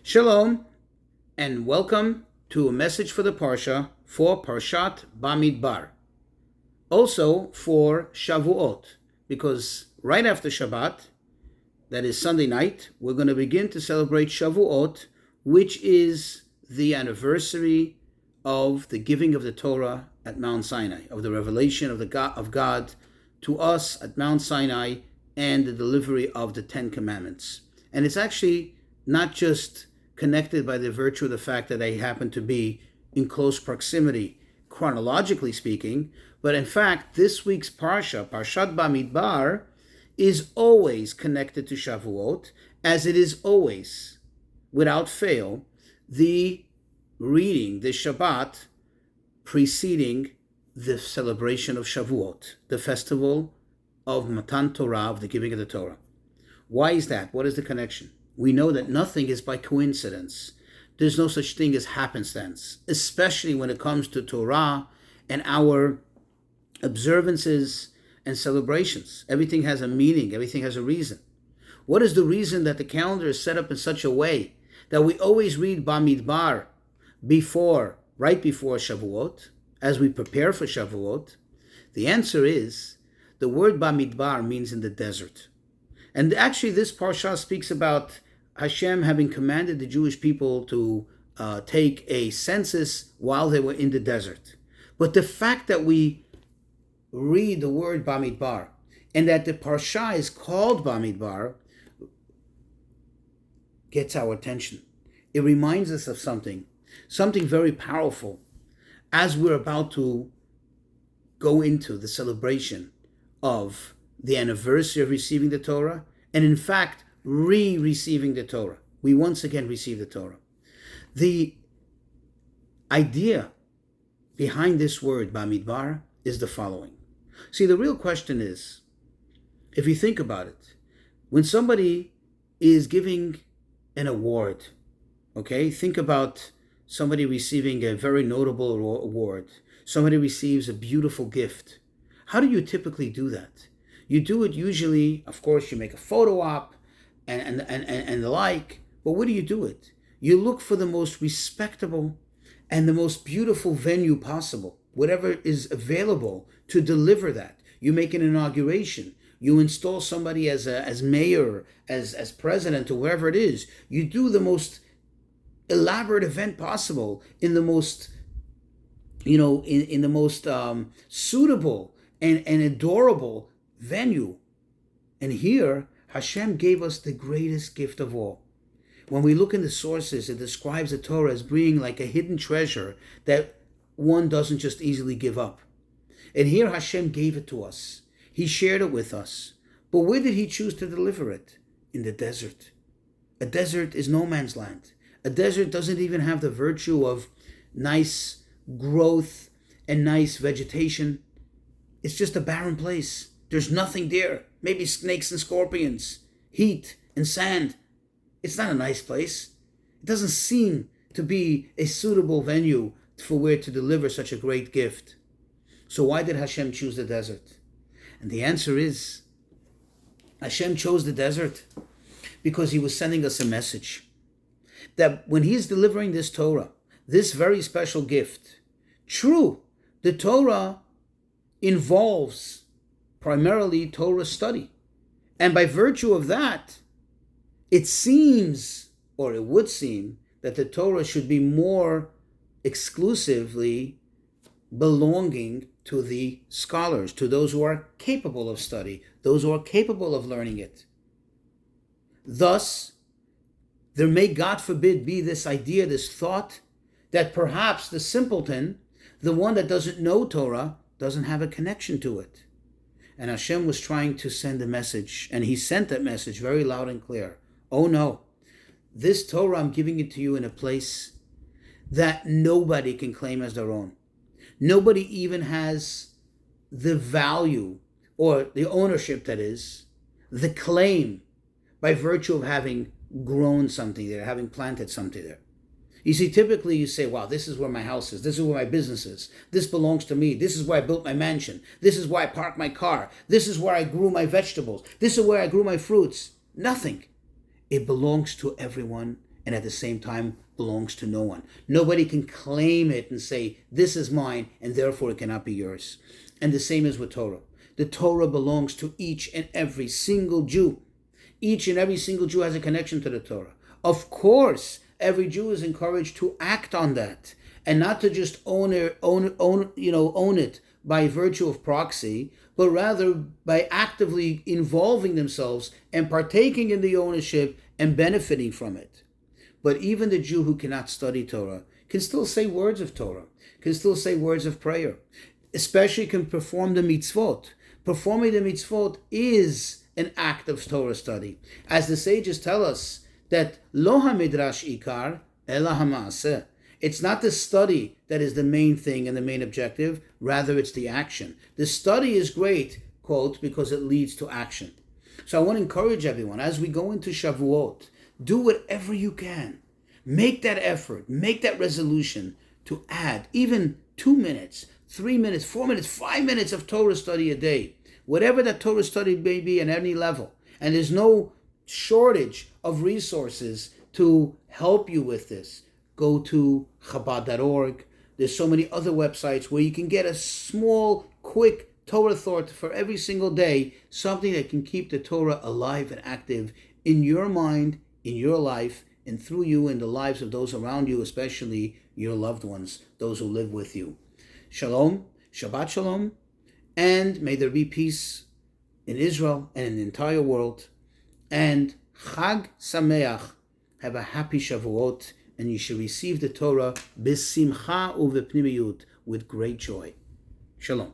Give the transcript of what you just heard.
Shalom, and welcome to a message for the Parsha for Parshat Bamidbar. Also for Shavuot, because right after Shabbat, that is Sunday night, we're going to begin to celebrate Shavuot, which is the anniversary of the giving of the Torah at Mount Sinai, of the revelation of God to us at Mount Sinai, and the delivery of the Ten Commandments. And it's actually not just connected by the virtue of the fact that they happen to be in close proximity, chronologically speaking, but in fact, this week's Parsha, Parshat Bamidbar, is always connected to Shavuot, as it is always, without fail, the reading, the Shabbat, preceding the celebration of Shavuot, the festival of Matan Torah, of the giving of the Torah. Why is that? What is the connection? We know that nothing is by coincidence. There's no such thing as happenstance, especially when it comes to Torah and our observances and celebrations. Everything has a meaning. Everything has a reason. What is the reason that the calendar is set up in such a way that we always read Bamidbar right before Shavuot, as we prepare for Shavuot? The answer is the word Bamidbar means in the desert. And actually this Parsha speaks about Hashem having commanded the Jewish people to take a census while they were in the desert. But the fact that we read the word Bamidbar and that the Parsha is called Bamidbar gets our attention. It reminds us of something very powerful as we're about to go into the celebration of the anniversary of receiving the Torah, and in fact, receiving the Torah. We once again receive the Torah. The idea behind this word, Bamidbar, is the following. See, the real question is, if you think about it, when somebody is giving an award, okay, think about somebody receiving a very notable award. Somebody receives a beautiful gift. How do you typically do that? You do it usually, of course, you make a photo op and the like, but where do you do it? You look for the most respectable and the most beautiful venue possible, whatever is available to deliver that. You make an inauguration. You install somebody as mayor, as president, or wherever it is. You do the most elaborate event possible in the most, in the most suitable and adorable venue. And here, Hashem gave us the greatest gift of all. When we look in the sources, it describes the Torah as being like a hidden treasure that one doesn't just easily give up. And here Hashem gave it to us. He shared it with us. But where did He choose to deliver it? In the desert. A desert is no man's land. A desert doesn't even have the virtue of nice growth and nice vegetation. It's just a barren place. There's nothing there. Maybe snakes and scorpions, heat and sand. It's not a nice place. It doesn't seem to be a suitable venue for where to deliver such a great gift. So why did Hashem choose the desert? And the answer is, Hashem chose the desert because He was sending us a message. That when He's delivering this Torah, this very special gift, true, the Torah involves primarily Torah study. And by virtue of that, it seems, or it would seem, that the Torah should be more exclusively belonging to the scholars, to those who are capable of study, those who are capable of learning it. Thus, there may, God forbid, be this idea, this thought, that perhaps the simpleton, the one that doesn't know Torah, doesn't have a connection to it. And Hashem was trying to send a message, and He sent that message very loud and clear. Oh no, this Torah, I'm giving it to you in a place that nobody can claim as their own. Nobody even has the value or the ownership, that is, the claim by virtue of having grown something there, having planted something there. You see, typically you say, wow, this is where my house is. This is where my business is. This belongs to me. This is where I built my mansion. This is where I parked my car. This is where I grew my vegetables. This is where I grew my fruits. Nothing. It belongs to everyone and at the same time belongs to no one. Nobody can claim it and say, this is mine, and therefore it cannot be yours. And the same is with Torah. The Torah belongs to each and every single Jew. Each and every single Jew has a connection to the Torah. Of course, every Jew is encouraged to act on that and not to just own it by virtue of proxy, but rather by actively involving themselves and partaking in the ownership and benefiting from it. But even the Jew who cannot study Torah can still say words of Torah, can still say words of prayer, especially can perform the mitzvot. Performing the mitzvot is an act of Torah study. As the sages tell us that lo ha-midrash ikar, ela ha-ma'aseh. It's not the study that is the main thing and the main objective, rather it's the action. The study is great, quote, because it leads to action. So I want to encourage everyone, as we go into Shavuot, do whatever you can. Make that effort, make that resolution to add even 2 minutes, 3 minutes, 4 minutes, 5 minutes of Torah study a day. Whatever that Torah study may be at any level. And there's no shortage of resources to help you with this. Go to Chabad.org. There's so many other websites where you can get a small, quick Torah thought for every single day, something that can keep the Torah alive and active in your mind, in your life, and through you in the lives of those around you, especially your loved ones, those who live with you. Shalom, Shabbat Shalom, and may there be peace in Israel and in the entire world. And Chag Sameach, have a happy Shavuot, and you shall receive the Torah b'simcha uvepnimiyut, with great joy. Shalom.